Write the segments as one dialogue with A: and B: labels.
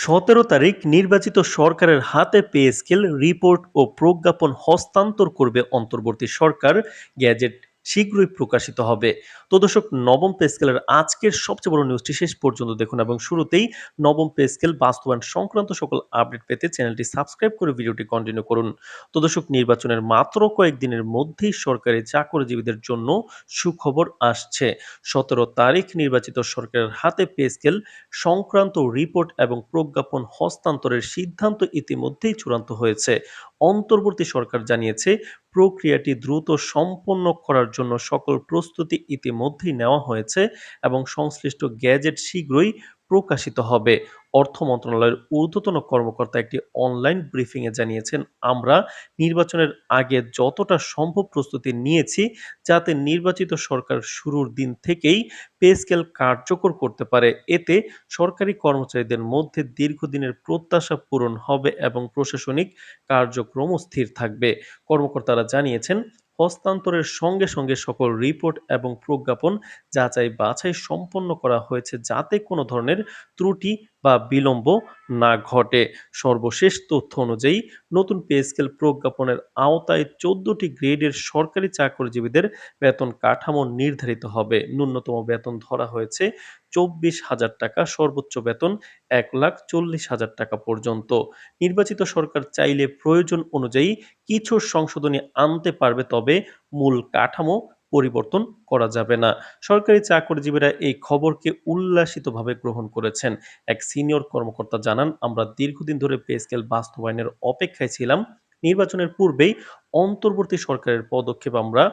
A: ১৭ তারিখ নির্বাচিত সরকারের হাতে পে স্কেল, রিপোর্ট ও প্রজ্ঞাপন হস্তান্তর করবে অন্তর্বর্তী সরকার। গ্যাজেট শীঘ্রই প্রকাশিত হবে। তো দর্শক, নবম পে স্কেলের আজকের সবচেয়ে বড় নিউজটি শেষ পর্যন্ত দেখুন এবং শুরুতেই নবম পে স্কেল বাস্তবায়ন সংক্রান্ত সকল আপডেট পেতে চ্যানেলটি সাবস্ক্রাইব করে ভিডিওটি কন্টিনিউ করুন। তো দর্শক, নির্বাচনের মাত্র কয়েকদিনের মধ্যেই সরকারি চাকরিজীবীদের জন্য সুখবর আসছে। ১৭ তারিখ নির্বাচিত সরকারের হাতে পে স্কেল সংক্রান্ত রিপোর্ট এবং প্রজ্ঞাপন হস্তান্তরের সিদ্ধান্ত ইতিমধ্যেই চূড়ান্ত হয়েছে। অন্তর্বর্তী সরকার জানিয়েছে, প্রক্রিয়াটি দ্রুত সম্পন্ন করার জন্য সকল প্রস্তুতি ইতিমধ্যেই নেওয়া হয়েছে এবং সংশ্লিষ্ট গ্যাজেট শীঘ্রই প্রকাশিত হবে। অর্থ মন্ত্রণালয়ের ঊর্ধ্বতন কর্মকর্তা একটি অনলাইন ব্রিফিংয়ে জানিয়েছেন, আমরা নির্বাচনের আগে যতটা সম্ভব প্রস্তুতি নিয়েছি যাতে নির্বাচিত সরকার শুরুর দিন থেকেই পে স্কেল কার্যকর করতে পারে। এতে সরকারি কর্মচারীদের মধ্যে দীর্ঘদিনের প্রত্যাশা পূরণ হবে এবং প্রশাসনিক কার্যক্রমও স্থির থাকবে। কর্মকর্তারা জানিয়েছেন, হস্তান্তরের সঙ্গে সঙ্গে সকল রিপোর্ট এবং প্রজ্ঞাপন যাচাই বাছাই সম্পন্ন করা হয়েছে যাতে কোনো ধরনের ত্রুটি বা বিলম্ব না ঘটে। সর্বশেষ তথ্য অনুযায়ী নতুন পে স্কেল প্রজ্ঞাপনের আওতায় ১৪টি গ্রেডের সরকারি চাকরিজীবীদের বেতন কাঠামো নির্ধারিত হবে। ন্যূনতম বেতন ধরা হয়েছে ২৪,০০০ টাকা, সর্বোচ্চ বেতন ১,৪০,০০০ টাকা পর্যন্ত। নির্বাচিত সরকার চাইলে প্রয়োজন অনুযায়ী কিছু সংশোধনী আনতে পারবে, তবে মূল কাঠামো পরিবর্তন করা যাবে না। সরকারি চাকরিজীবীরা এই খবরকে উল্লাসিতভাবে গ্রহণ করেছেন। এক সিনিয়র কর্মকর্তা জানান, আমরা দীর্ঘদিন ধরে পে স্কেল বাস্তবায়নের অপেক্ষায় ছিলাম। নির্বাচনের পূর্বেই অন্তর্বর্তী সরকারের পদক্ষেপ আমরা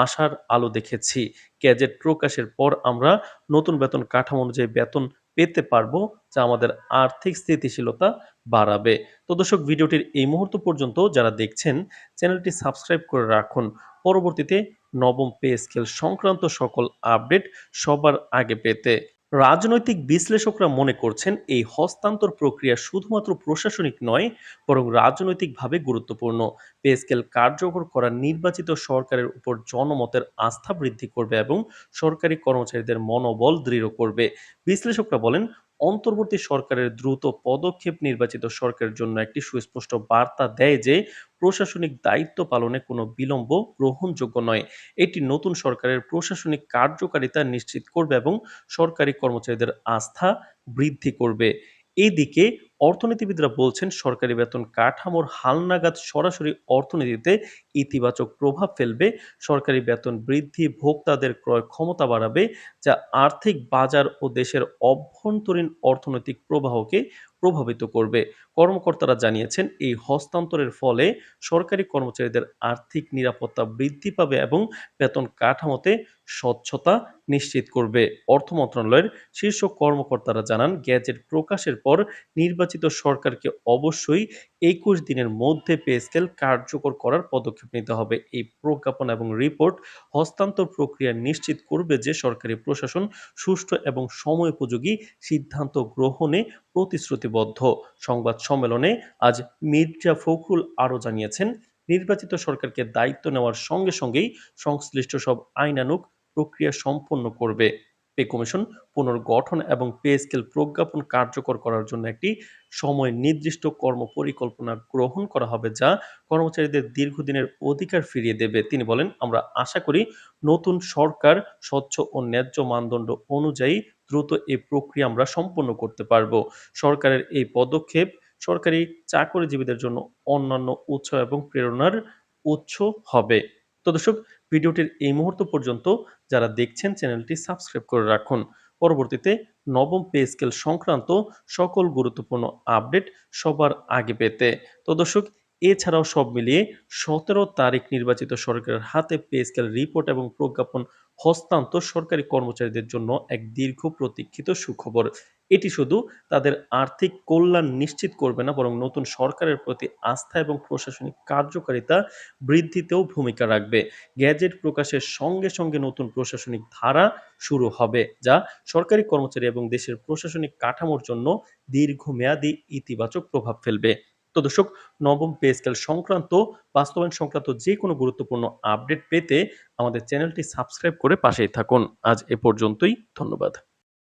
A: আশার আলো দেখেছি। গ্যাজেট প্রকাশের পর আমরা নতুন বেতন কাঠামো অনুযায়ী বেতন পেতে পারবো, যা আমাদের আর্থিক স্থিতিশীলতা বাড়াবে। তো দর্শক, ভিডিওটির এই মুহূর্ত পর্যন্ত যারা দেখছেন, চ্যানেলটি সাবস্ক্রাইব করে রাখুন পরবর্তীতে নবম পে স্কেল সংক্রান্ত সকল আপডেট সবার আগে পেতে। রাজনৈতিক বিশ্লেষকরা মনে করছেন, এই হস্তান্তর প্রক্রিয়া শুধুমাত্র প্রশাসনিক নয়, বরং রাজনৈতিকভাবে গুরুত্বপূর্ণ। পে স্কেল কার্যকর করা নির্বাচিত সরকারের উপর জনমতের আস্থা বৃদ্ধি করবে এবং সরকারি কর্মচারীদের মনোবল দৃঢ় করবে। বিশ্লেষকরা বলেন, অন্তর্বর্তী সরকারের দ্রুত পদক্ষেপ নির্বাচিত সরকারের জন্য একটি সুস্পষ্ট বার্তা দেয় যে প্রশাসনিক দায়িত্ব পালনে কোনো বিলম্ব গ্রহণযোগ্য নয়। এটি নতুন সরকারের প্রশাসনিক কার্যকারিতা নিশ্চিত করবে এবং সরকারি কর্মচারীদের আস্থা বৃদ্ধি করবে। এইদিকে অর্থনীতিবিদরা বলছেন, সরকারি বেতন কাঠামোর হালনাগাদ সরাসরি অর্থনীতিতে ইতিবাচক প্রভাব ফেলবে। সরকারি বেতন বৃদ্ধি ভোক্তাদের ক্রয় ক্ষমতা বাড়াবে, যা আর্থিক বাজার ও দেশের অভ্যন্তরীণ অর্থনৈতিক প্রবাহকে প্রভাবিত করবে। কর্মকর্তারা জানিয়েছেন, এই হস্তান্তরের ফলে সরকারি কর্মচারীদের আর্থিক নিরাপত্তা বৃদ্ধি পাবে এবং বেতন কাঠামোতে স্বচ্ছতা নিশ্চিত করবে। অর্থ মন্ত্রণালয়ের শীর্ষ কর্মকর্তারা জানান, গ্যাজেট প্রকাশের পর নির্বাচিত সরকারকে অবশ্যই ২১ দিনের মধ্যে পে স্কেল কার্যকর করার পদক্ষেপ নিতে হবে। এই প্রজ্ঞাপন এবং রিপোর্ট হস্তান্তর প্রক্রিয়া নিশ্চিত করবে যে সরকারি প্রশাসন সুষ্ঠু এবং সময়োপযোগী সিদ্ধান্ত গ্রহণে প্রতিশ্রুতিবদ্ধ। সংবাদ সম্মেলনে আজ মির্জা ফখরুল আরও জানিয়েছেন, নির্বাচিত সরকারকে দায়িত্ব নেওয়ার সঙ্গে সঙ্গেই সংশ্লিষ্ট সব আইনানুগ প্রক্রিয়া সম্পন্ন করবে। পে কমিশন পুনর্গঠন এবং পে স্কেল প্রজ্ঞাপন কার্যকর করার জন্য একটি সময় নির্দিষ্ট কর্মপরিকল্পনা গ্রহণ করা হবে, যা কর্মচারীদের দীর্ঘদিনের অধিকার ফিরিয়ে দেবে। তিনি বলেন, আমরা আশা করি নতুন সরকার স্বচ্ছ ও ন্যায্য মানদণ্ড অনুযায়ী দ্রুত এই প্রক্রিয়া আমরা সম্পন্ন করতে পারব। সরকারের এই পদক্ষেপ সরকারি চাকরিজীবীদের জন্য অন্যান্য উৎসাহ এবং প্রেরণার উৎস হবে। তো দর্শক, ভিডিওটির এই মুহূর্ত পর্যন্ত যারা দেখছেন, চ্যানেলটি সাবস্ক্রাইব করে রাখুন পরবর্তীতে নবম পে স্কেল সংক্রান্ত সকল গুরুত্বপূর্ণ আপডেট সবার আগে পেতে। তো দর্শক, এছাড়াও সব মিলিয়ে ১৭ তারিখ নির্বাচিত সরকারের হাতে পে স্কেল রিপোর্ট এবং প্রজ্ঞাপন হস্তান্তর সরকারি কর্মচারীদের জন্য এক দীর্ঘ প্রতীক্ষিত সুখবর। এটি শুধু তাদের আর্থিক কল্যাণ নিশ্চিত করবে না, বরং নতুন সরকারের প্রতি আস্থা এবং প্রশাসনিক কার্যকারিতা বৃদ্ধিতেও ভূমিকা রাখবে। গ্যাজেট প্রকাশের সঙ্গে সঙ্গে নতুন প্রশাসনিক ধারা শুরু হবে, যা সরকারি কর্মচারী এবং দেশের প্রশাসনিক কাঠামোর জন্য দীর্ঘমেয়াদী ইতিবাচক প্রভাব ফেলবে। তো দর্শক, নবম পে স্কেল সংক্রান্ত বাস্তবায়ন সংক্রান্ত যে কোনো গুরুত্বপূর্ণ আপডেট পেতে আমাদের চ্যানেলটি সাবস্ক্রাইব করে পাশেই থাকুন। আজ এ পর্যন্তই। ধন্যবাদ।